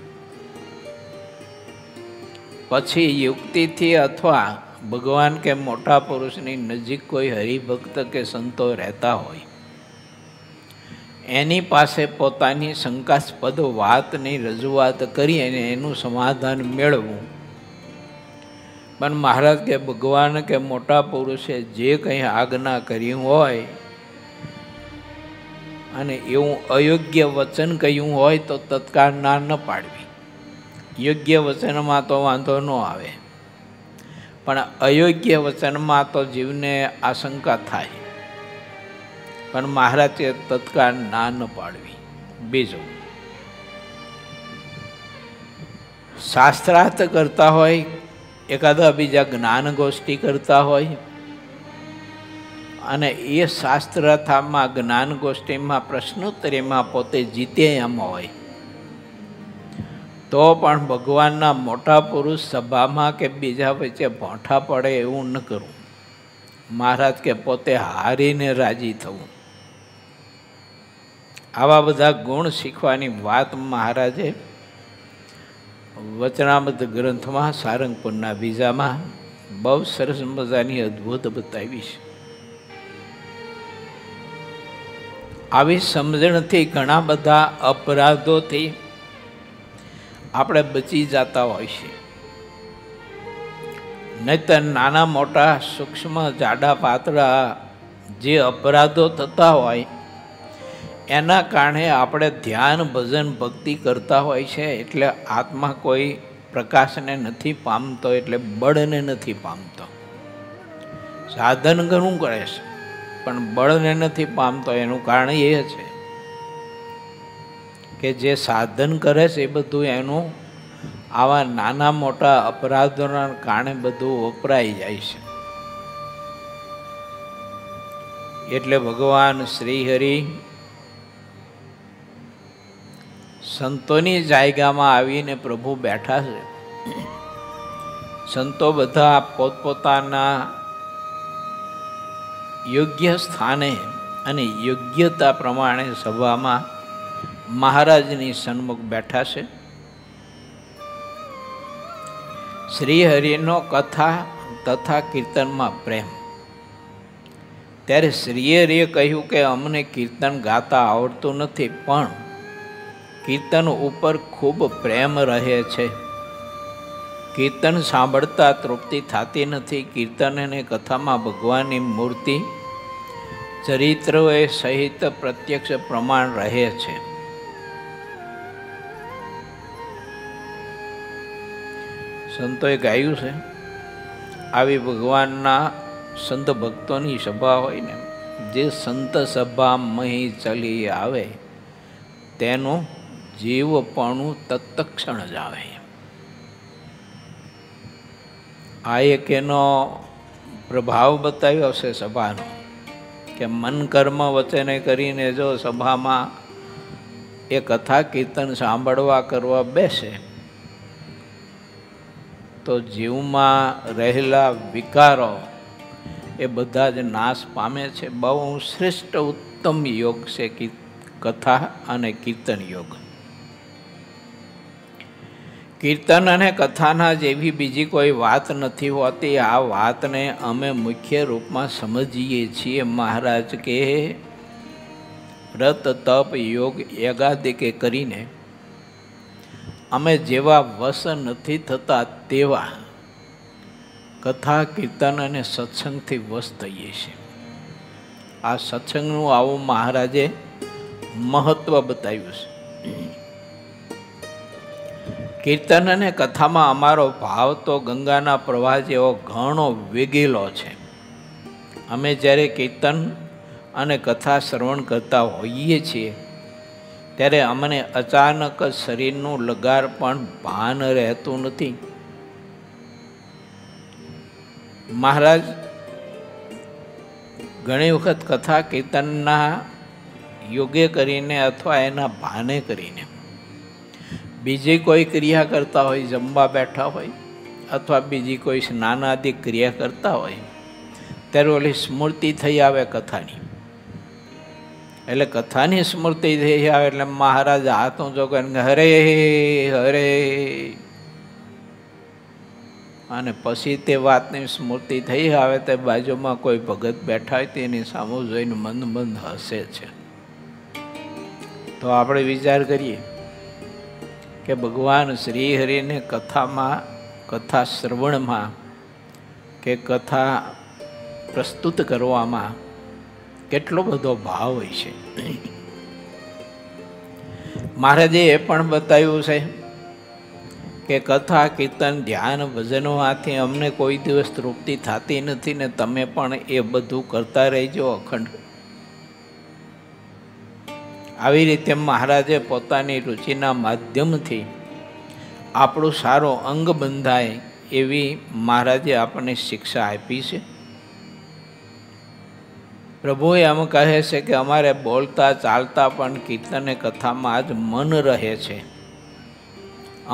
પછી યુક્તિથી અથવા ભગવાન કે મોટા પુરુષની નજીક કોઈ હરિભક્ત કે સંતો રહેતા હોય, એની પાસે પોતાની શંકાસ્પદ વાતની રજૂઆત કરી અને એનું સમાધાન મેળવવું. પણ મહારાજ કે ભગવાન કે મોટા પુરુષે જે કંઈ આજ્ઞા કરી હોય અને એવું અયોગ્ય વચન કહ્યું હોય તો તત્કાળ ના ન પાડવી. યોગ્ય વચનમાં તો વાંધો ન આવે, પણ અયોગ્ય વચનમાં તો જીવને આશંકા થાય, પણ મહારાજે તત્કાળ ના ન પાડવી. બીજું, શાસ્ત્રાર્થ કરતા હોય, એકાદા બીજા જ્ઞાન ગોષ્ઠી કરતા હોય અને એ શાસ્ત્રાર્થમાં જ્ઞાન ગોષ્ઠીમાં પ્રશ્નોત્તરીમાં પોતે જીતે એમ હોય તો પણ ભગવાનના મોટા પુરુષ સભામાં કે બીજા વચ્ચે ભોંઠા પડે એવું ન કરવું. મહારાજ કે પોતે હારીને રાજી થવું. આવા બધા ગુણ શીખવાની વાત મહારાજે વચનામૃત ગ્રંથમાં સારંગપુરના બીજામાં બહુ સરસ મજાની અદ્ભુત બતાવી છે. આવી સમજણથી ઘણા બધા અપરાધોથી આપણે બચી જતા હોય છે. નહીંતર નાના મોટા સૂક્ષ્મ જાડા પાતળા જે અપરાધો થતા હોય એના કારણે આપણે ધ્યાન ભજન ભક્તિ કરતા હોય છે, એટલે આત્મા કોઈ પ્રકાશને નથી પામતો, એટલે બળને નથી પામતો. સાધન ઘણું કરે છે પણ બળને નથી પામતો. એનું કારણ એ છે કે જે સાધન કરે છે એ બધું એનું આવા નાના મોટા અપરાધોના કારણે બધું વપરાઈ જાય છે. એટલે ભગવાન શ્રી હરિ સંતોની જાયગામાં આવીને પ્રભુ બેઠા છે. સંતો બધા પોતપોતાના યોગ્ય સ્થાને અને યોગ્યતા પ્રમાણે સભામાં મહારાજની સન્મુખ બેઠા છે. શ્રી હરિનો કથા તથા કીર્તનમાં પ્રેમ. ત્યારે શ્રી હરિએ કહ્યું કે અમને કીર્તન ગાતા આવડતું નથી, પણ કીર્તન ઉપર ખૂબ પ્રેમ રહે છે. કીર્તન સાંભળતા તૃપ્તિ થતી નથી. કીર્તન અને કથામાં ભગવાનની મૂર્તિ ચરિત્રોએ સહિત પ્રત્યક્ષ પ્રમાણ રહે છે. સંતોએ ગાયું છે, આવી ભગવાનના સંત ભક્તોની સભા હોય ને, જે સંત સભા મહી ચલી આવે તેનું જીવપણું તત્ક્ષણ જ આવે. આ એક એનો પ્રભાવ બતાવ્યો છે સભાનો, કે મન કર્મ વચને કરીને જો સભામાં એ કથા કીર્તન સાંભળવા કરવા બેસે તો જીવમાં રહેલા વિકારો એ બધા જ નાશ પામે છે. બહુ શ્રેષ્ઠ ઉત્તમ યોગ છે કથા અને કીર્તન યોગ. કીર્તન અને કથાના જેવી બીજી કોઈ વાત નથી હોતી. આ વાતને અમે મુખ્ય રૂપમાં સમજીએ છીએ. મહારાજ કે વ્રત તપ યોગ યગાદિકે કરીને અમે જેવા વશ નથી થતા તેવા કથા કીર્તન અને સત્સંગથી વશ થઈએ છીએ. આ સત્સંગનું આવું મહારાજે મહત્વ બતાવ્યું છે. કીર્તન અને કથામાં અમારો ભાવ તો ગંગાના પ્રવાહ જેવો ઘણો વેગેલો છે. અમે જ્યારે કીર્તન અને કથા શ્રવણ કરતા હોઈએ છીએ ત્યારે અમને અચાનક શરીરનું લગાર પણ ભાન રહેતું નથી. મહારાજ ઘણી વખત કથા કીર્તનના યોગે કરીને અથવા એના ભાને કરીને બીજી કોઈ ક્રિયા કરતા હોય, જમવા બેઠા હોય અથવા બીજી કોઈ સ્નાનાદિક ક્રિયા કરતા હોય ત્યારે ઓલી સ્મૃતિ થઈ આવે કથાની. એટલે કથાની સ્મૃતિ થઈ આવે એટલે મહારાજ હાથ ઊંચો કરીને હરે હરે, અને પછી તે વાતની સ્મૃતિ થઈ આવે તે બાજુમાં કોઈ ભગત બેઠા હોય તેની સામુ જોઈને મંદ મંદ હસે છે. તો આપણે વિચાર કરીએ કે ભગવાન શ્રી હરિને કથામાં, કથા શ્રવણમાં કે કથા પ્રસ્તુત કરવામાં કેટલો બધો ભાવ હોય છે. મહારાજે એ પણ બતાવ્યું છે કે કથા કીર્તન ધ્યાન ભજનોમાંથી અમને કોઈ દિવસ તૃપ્તિ થતી નથી ને તમે પણ એ બધું કરતા રહેજો અખંડ. આવી રીતે મહારાજે પોતાની રુચિના માધ્યમથી આપણું સારો અંગ બંધાય એવી મહારાજે આપણને શિક્ષા આપી છે. પ્રભુએ એમ કહે છે કે અમારે બોલતા ચાલતા પણ કીર્તન કથામાં જ મન રહે છે.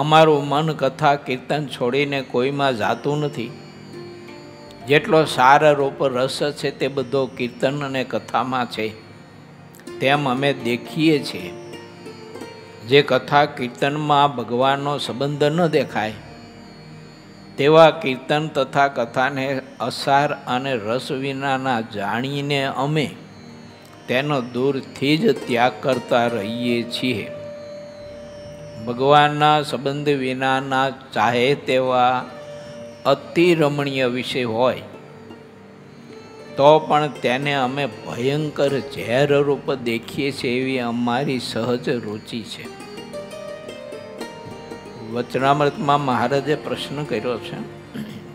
અમારું મન કથા કીર્તન છોડીને કોઈમાં જાતું નથી. જેટલો સારરૂપ રસ છે તે બધો કીર્તન અને કથામાં છે તેમ અમે દેખીએ છીએ. જે કથા કીર્તનમાં ભગવાનનો સંબંધ ન દેખાય તેવા કીર્તન તથા કથાને અસાર અને રસ વિનાના જાણીને અમે તેનો દૂરથી જ ત્યાગ કરતા રહીએ છીએ. ભગવાનના સંબંધ વિનાના ચાહે તેવા અતિ રમણીય વિષય હોય તો પણ તેને અમે ભયંકર ઝેર રૂપ દેખીએ છીએ એવી અમારી સહજ રુચિ છે. વચનામૃતમાં મહારાજે પ્રશ્ન કર્યો છે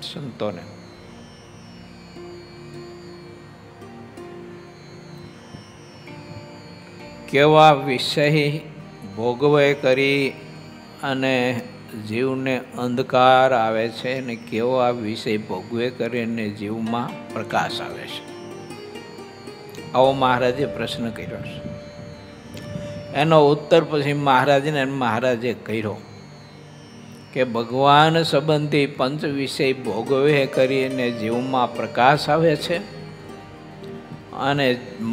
સંતોને, કેવા વિષય ભોગવે કરી અને જીવને અંધકાર આવે છે ને કેવા વિષય ભોગવે કરીને જીવમાં પ્રકાશ આવે છે. આવો મહારાજે પ્રશ્ન કર્યો છે. એનો ઉત્તર પછી મહારાજે કર્યો કે ભગવાન સંબંધી પંચ વિષય ભોગવે કરીને જીવમાં પ્રકાશ આવે છે અને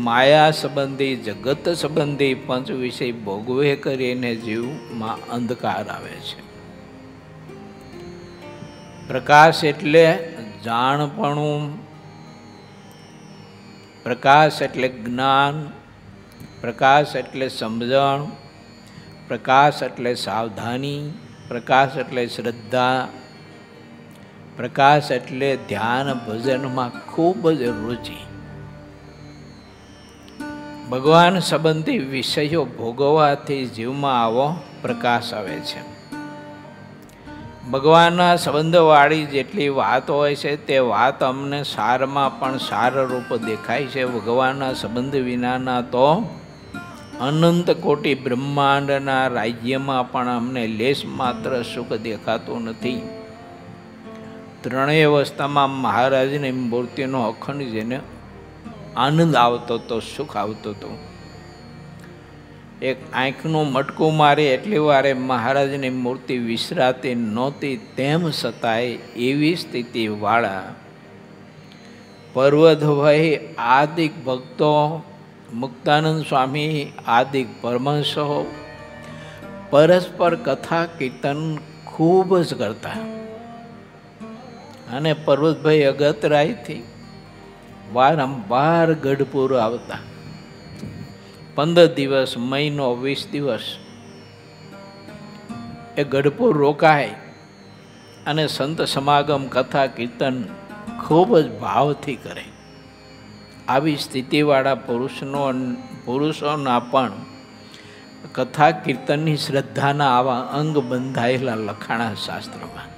માયા સંબંધી જગત સંબંધી પંચ વિષય ભોગવે કરીને જીવમાં અંધકાર આવે છે. પ્રકાશ એટલે જાણપણું, પ્રકાશ એટલે જ્ઞાન, પ્રકાશ એટલે સમજણ, પ્રકાશ એટલે સાવધાની, પ્રકાશ એટલે શ્રદ્ધા, પ્રકાશ એટલે ધ્યાન ભજનમાં ખૂબ જ રુચિ. ભગવાન સંબંધી વિષયો ભોગવવાથી જીવમાં આવો પ્રકાશ આવે છે. ભગવાનના સંબંધવાળી જેટલી વાત હોય છે તે વાત અમને સારમાં પણ સારરૂપ દેખાય છે. ભગવાનના સંબંધ વિનાના તો અનંત કોટી બ્રહ્માંડના રાજ્યમાં પણ અમને લેશ માત્ર સુખ દેખાતું નથી. ત્રણેય અવસ્થામાં મહારાજની મૂર્તિનો અખંડ જેને આનંદ આવતો હતો, સુખ આવતો હતો. એક આંખનું મટકું મારે એટલી વારે મહારાજની મૂર્તિ વિસરાતી નહોતી, તેમ છતાંય એવી સ્થિતિવાળા પર્વતભાઈ આદિક ભક્તો, મુક્તાનંદ સ્વામી આદિક પરમહંસો પરસ્પર કથા કીર્તન ખૂબ જ કરતા. અને પર્વતભાઈ અગતરાયથી વારંવાર ગઢપુર આવતા. 15 દિવસ, મહિનો, 20 દિવસ એ ગઢપુર રોકાય અને સંત સમાગમ, કથા કીર્તન ખૂબ જ ભાવથી કરે. આવી સ્થિતિવાળા પુરુષોના પણ કથા કીર્તનની શ્રદ્ધાના આવા અંગ બંધાયેલા લખાણા શાસ્ત્રમાં.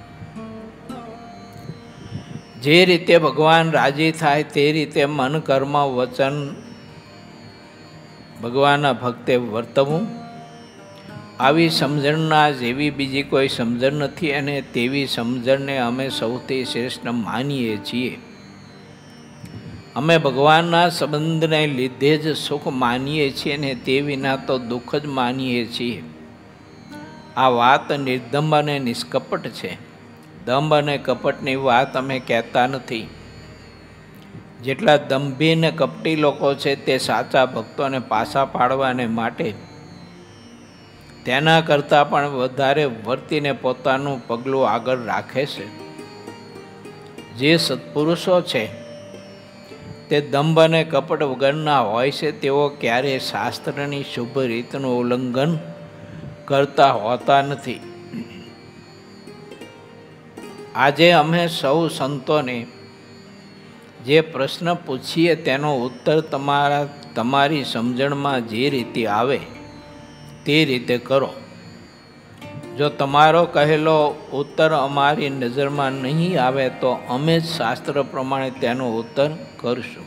જે રીતે ભગવાન રાજી થાય તે રીતે મન, કર્મ, વચન ભગવાનના ભક્તે વર્તવું. આવી સમજણના જેવી બીજી કોઈ સમજણ નથી અને તેવી સમજણને અમે સૌથી શ્રેષ્ઠ માનીએ છીએ. અમે ભગવાનના સંબંધને લીધે જ સુખ માનીએ છીએ અને તે વિના તો દુઃખ જ માનીએ છીએ. આ વાત નિર્દંભ અને નિષ્કપટ છે. દંભ અને કપટની વાત અમે કહેતા નથી. જેટલા દંભી અને કપટી લોકો છે તે સાચા ભક્તોને પાછા પાડવાને માટે તેના કરતાં પણ વધારે વર્તીને પોતાનું પગલું આગળ રાખે છે. જે સત્પુરુષો છે તે દંભ અને કપટ વગરના હોય છે. તેઓ ક્યારેય શાસ્ત્રની શુભ રીતનું ઉલ્લંઘન કરતા હોતા નથી. આજે અમે સૌ સંતોને જે પ્રશ્ન પૂછીએ તેનો ઉત્તર તમારી સમજણમાં જે રીતે આવે તે રીતે કરો. જો તમારો કહેલો ઉત્તર અમારી નજરમાં નહીં આવે તો અમે જ શાસ્ત્ર પ્રમાણે તેનો ઉત્તર કરશું.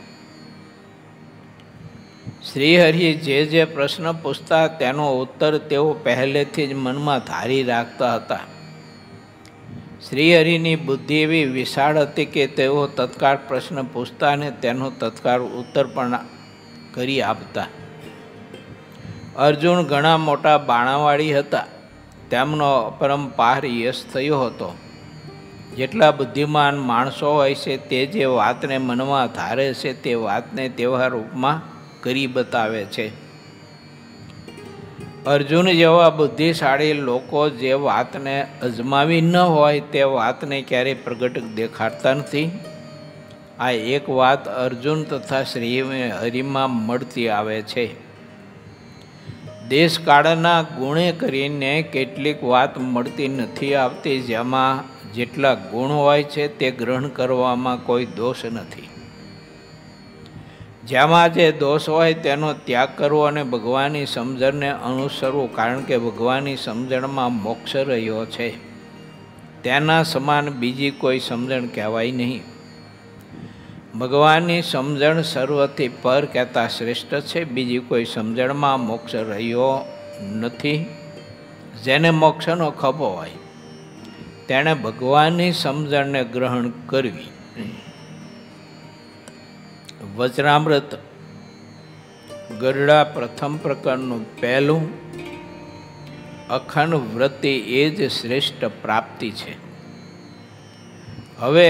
શ્રીહરિ જે પ્રશ્ન પૂછતા તેનો ઉત્તર તેઓ પહેલેથી જ મનમાં ધારી રાખતા હતા. શ્રીહરિની બુદ્ધિ એવી વિશાળ હતી કે તેઓ તત્કાળ પ્રશ્ન પૂછતા અને તેનો તત્કાળ ઉત્તર પણ કરી આપતા. અર્જુન ઘણા મોટા બાણાવાળી હતા. તેમનો અપરંપાર યશ થયો હતો. જેટલા બુદ્ધિમાન માણસો હોય છે તે જે વાતને મનમાં ધારે છે તે વાતને તેવા રૂપમાં કરી બતાવે છે. અર્જુન જેવા બુદ્ધિશાળી લોકો જે વાતને અજમાવી ન હોય તે વાતને ક્યારેય પ્રગટ દેખાડતા નથી. આ એક વાત અર્જુન તથા શ્રી હરિમાં મળતી આવે છે. દેશકાળના ગુણે કરીને કેટલીક વાત મળતી નથી આવતી. જેમાં જેટલા ગુણ હોય છે તે ગ્રહણ કરવામાં કોઈ દોષ નથી. જેમાં જે દોષ હોય તેનો ત્યાગ કરવો અને ભગવાનની સમજણને અનુસરવું. કારણ કે ભગવાનની સમજણમાં મોક્ષ રહ્યો છે. તેના સમાન બીજી કોઈ સમજણ કહેવાય નહીં. ભગવાનની સમજણ સર્વથી પર કહેતા શ્રેષ્ઠ છે. બીજી કોઈ સમજણમાં મોક્ષ રહ્યો નથી. જેને મોક્ષનો ખભો હોય તેણે ભગવાનની સમજણને ગ્રહણ કરવી. વચનામૃત ગરડા પ્રથમ પ્રકરણનું પહેલું. અખંડ વૃત્તિ એ જ શ્રેષ્ઠ પ્રાપ્તિ છે. હવે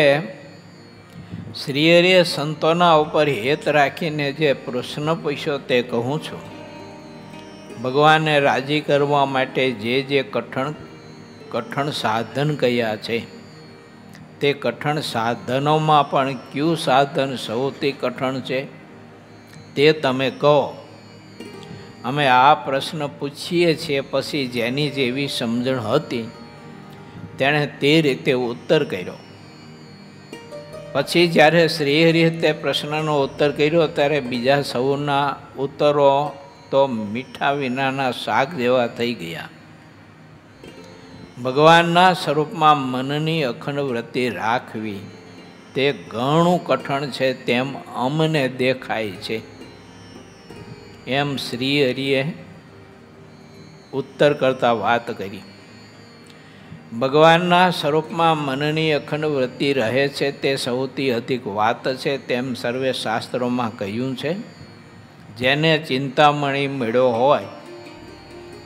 શ્રીહરિએ સંતોના ઉપર હેત રાખીને જે પ્રશ્ન પૂછ્યો તે કહું છું. ભગવાનને રાજી કરવા માટે જે કઠણ સાધન કયા છે તે કઠણ સાધનોમાં પણ કયું સાધન સૌથી કઠણ છે તે તમે કહો. અમે આ પ્રશ્ન પૂછીએ છીએ. પછી જેની જેવી સમજણ હતી તેણે તે રીતે ઉત્તર કર્યો. પછી જ્યારે શ્રીહરિએ તે પ્રશ્નનો ઉત્તર કર્યો ત્યારે બીજા સૌના ઉત્તરો તો મીઠા વિનાના શાક જેવા થઈ ગયા. ભગવાનના સ્વરૂપમાં મનની અખંડ વૃત્તિ રાખવી તે ઘણું કઠણ છે તેમ અમને દેખાય છે, એમ શ્રીહરિએ ઉત્તર કરતા વાત કરી. ભગવાનના સ્વરૂપમાં મનની અખંડ વૃત્તિ રહે છે તે સૌથી અધિક વાત છે તેમ સર્વે શાસ્ત્રોમાં કહ્યું છે. જેને ચિંતામણી મળ્યો હોય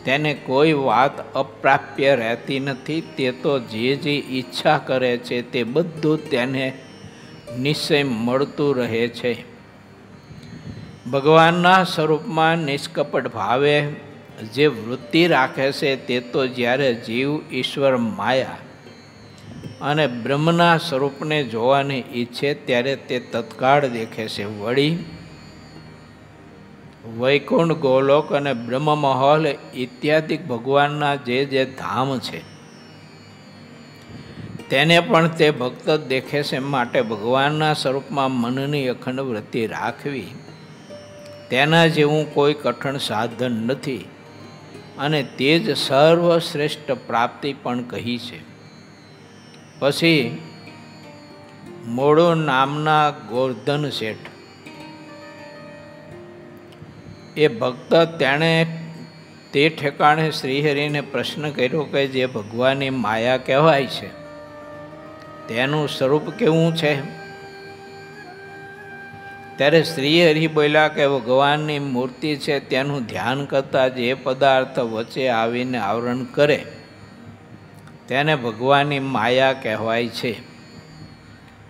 તેને કોઈ વાત અપ્રાપ્ય રહેતી નથી. તે તો જે ઈચ્છા કરે છે તે બધું તેને નિશ્ચય મળતું રહે છે. ભગવાનના સ્વરૂપમાં નિષ્કપટ ભાવે જે વૃત્તિ રાખે છે તે તો જ્યારે જીવ ઈશ્વર માયા અને બ્રહ્મના સ્વરૂપને જોવાની ઈચ્છે ત્યારે તે તત્કાળ દેખે છે. વળી વૈકુંઠ, ગોલોક અને બ્રહ્મમહોલ ઇત્યાદિ ભગવાનના જે ધામ છે તેને પણ તે ભક્ત જ દેખે છે. માટે ભગવાનના સ્વરૂપમાં મનની અખંડ વૃત્તિ રાખવી તેના જેવું કોઈ કઠણ સાધન નથી અને તે જ સર્વશ્રેષ્ઠ પ્રાપ્તિ પણ કહી છે. પછી મોડો નામના ગોર્ધન શેઠ એ ભક્ત તેણે તે ઠેકાણે શ્રીહરિને પ્રશ્ન કર્યો કે જે ભગવાનની માયા કહેવાય છે તેનું સ્વરૂપ કેવું છે? ત્યારે શ્રીહરિ બોલ્યા કે ભગવાનની મૂર્તિ છે તેનું ધ્યાન કરતાં જે પદાર્થ વચ્ચે આવીને આવરણ કરે તેને ભગવાનની માયા કહેવાય છે.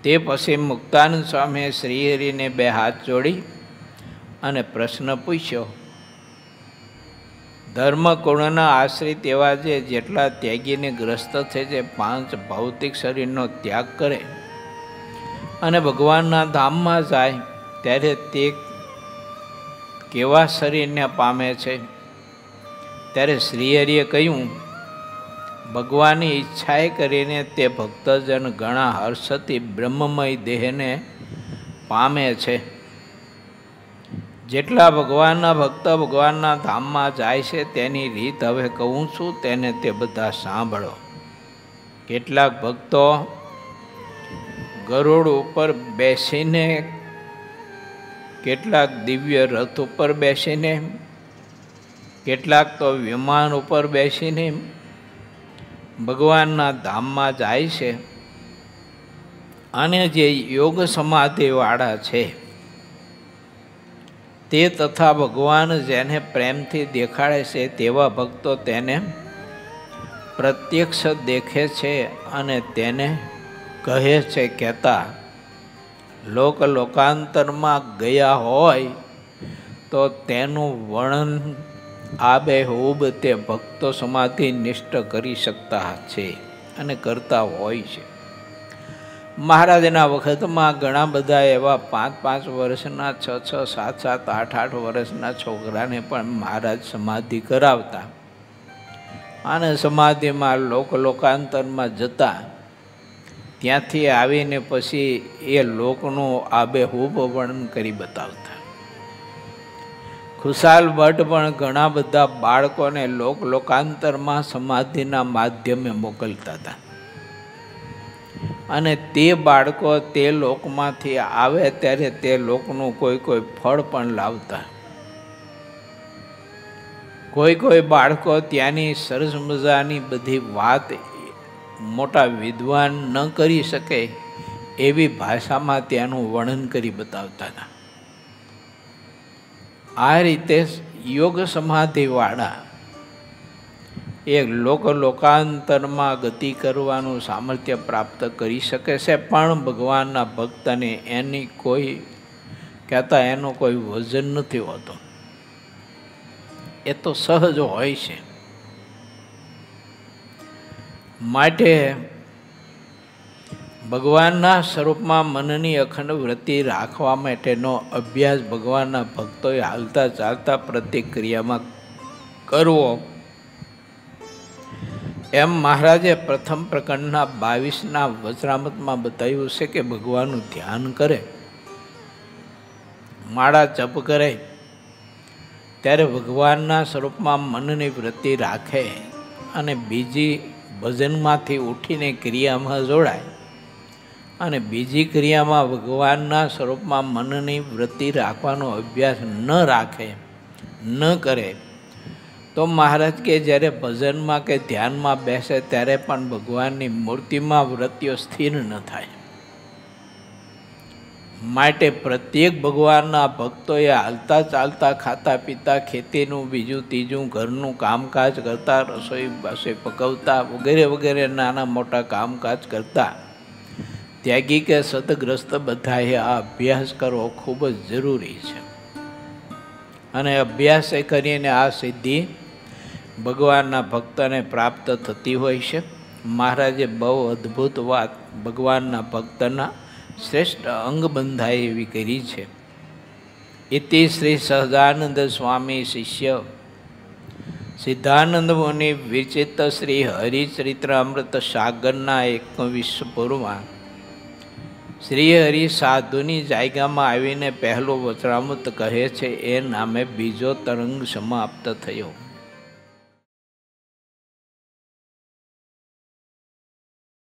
તે પછી મુક્તાનંદ સ્વામીએ શ્રીહરિને બે હાથ જોડી અને પ્રશ્ન પૂછ્યો. ધર્મકુળના આશ્રિત એવા જેટલા ત્યાગીને ગ્રસ્ત છે જે 5 ભૌતિક શરીરનો ત્યાગ કરે અને ભગવાનના ધામમાં જાય ત્યારે તે કેવા શરીરને પામે છે? ત્યારે શ્રીહરિએ કહ્યું, ભગવાનની ઈચ્છાએ કરીને તે ભક્તજન ઘણા હર્ષથી બ્રહ્મમય દેહને પામે છે. જેટલા ભગવાનના ભક્ત ભગવાનના ધામમાં જાય છે તેની રીત હવે કહું છું, તેને તે બધા સાંભળો. કેટલાક ભક્તો ગરુડ ઉપર બેસીને, કેટલાક દિવ્ય રથ ઉપર બેસીને, કેટલાક તો વિમાન ઉપર બેસીને ભગવાનના ધામમાં જાય છે. અને જે યોગ સમાધિવાળા છે તે તથા ભગવાન જેને પ્રેમથી દેખાડે છે તેવા ભક્તો તેને પ્રત્યક્ષ દેખે છે અને તેને કહે છે કહેતા લોકાંતરમાં ગયા હોય તો તેનું વર્ણન આબેહૂબ તે ભક્તો સમાધિ નિષ્ઠ કરી શકતા છે અને કરતા હોય છે. મહારાજના વખતમાં ઘણા બધા એવા 5-5 વર્ષના, 6-6, 7-7, 8-8 વર્ષના છોકરાને પણ મહારાજ સમાધિ કરાવતા અને સમાધિમાં લોકાંતરમાં જતા. ત્યાંથી આવીને પછી એ લોકનું આબેહૂબ વર્ણન કરી બતાવતા. ખુશાલ ભટ્ટ પણ ઘણા બધા બાળકોને લોકાંતરમાં સમાધિના માધ્યમે મોકલતા હતા અને તે બાળકો તે લોકમાંથી આવે ત્યારે તે લોકનું કોઈ ફળ પણ લાવતા. કોઈ બાળકો ત્યાંની સરસ મજાની બધી વાત મોટા વિદ્વાન ન કરી શકે એવી ભાષામાં ત્યાંનું વર્ણન કરી બતાવતા હતા. આ રીતે યોગ સમાધિવાળા એ લોકાંતરમાં ગતિ કરવાનું સામર્થ્ય પ્રાપ્ત કરી શકે છે, પણ ભગવાનના ભક્તને એની કોઈ કહેતા એનું કોઈ વજન નથી હોતો. એ તો સહજ હોય છે. માટે ભગવાનના સ્વરૂપમાં મનની અખંડ વૃત્તિ રાખવા માટેનો અભ્યાસ ભગવાનના ભક્તોએ હાલતા ચાલતા પ્રતિક્રિયામાં કરવો એમ મહારાજે પ્રથમ પ્રકરણના 22ના વચરામૃતમાં બતાવ્યું છે કે ભગવાનનું ધ્યાન કરે, માળા જપ કરે, ત્યારે ભગવાનના સ્વરૂપમાં મનની વૃત્તિ રાખે અને બીજી ભજનમાંથી ઉઠીને ક્રિયામાં જોડાય અને બીજી ક્રિયામાં ભગવાનના સ્વરૂપમાં મનની વૃત્તિ રાખવાનો અભ્યાસ ન રાખે, ન કરે, તો મહારાજ કે જ્યારે ભજનમાં કે ધ્યાનમાં બેસે ત્યારે પણ ભગવાનની મૂર્તિમાં વૃત્તિઓ સ્થિર ન થાય. માટે પ્રત્યેક ભગવાનના ભક્તોએ હાલતા ચાલતા, ખાતા પીતા, ખેતીનું બીજું ત્રીજું, ઘરનું કામકાજ કરતા, રસોઈ પાસે પકવતા વગેરે વગેરે નાના મોટા કામકાજ કરતા ત્યાગી કે સદગ્રસ્ત બધાએ આ અભ્યાસ કરવો ખૂબ જ જરૂરી છે. અને અભ્યાસ કરીને આ સિદ્ધિ ભગવાનના ભક્તને પ્રાપ્ત થતી હોય છે. મહારાજે બહુ અદ્ભુત વાત ભગવાનના ભક્તના શ્રેષ્ઠ અંગ બંધાય એવી કરી છે. ઇતિ શ્રી સહજાનંદ સ્વામી શિષ્ય સિદ્ધાનંદ મુનિ વિચિત શ્રી હરિચરિત્ર અમૃત સાગરના 21 પૂર્વમાં શ્રી હરિ સાધુની જાયગામાં આવીને પહેલો વચરામૃત કહે છે, એ નામે બીજો તરંગ સમાપ્ત થયો.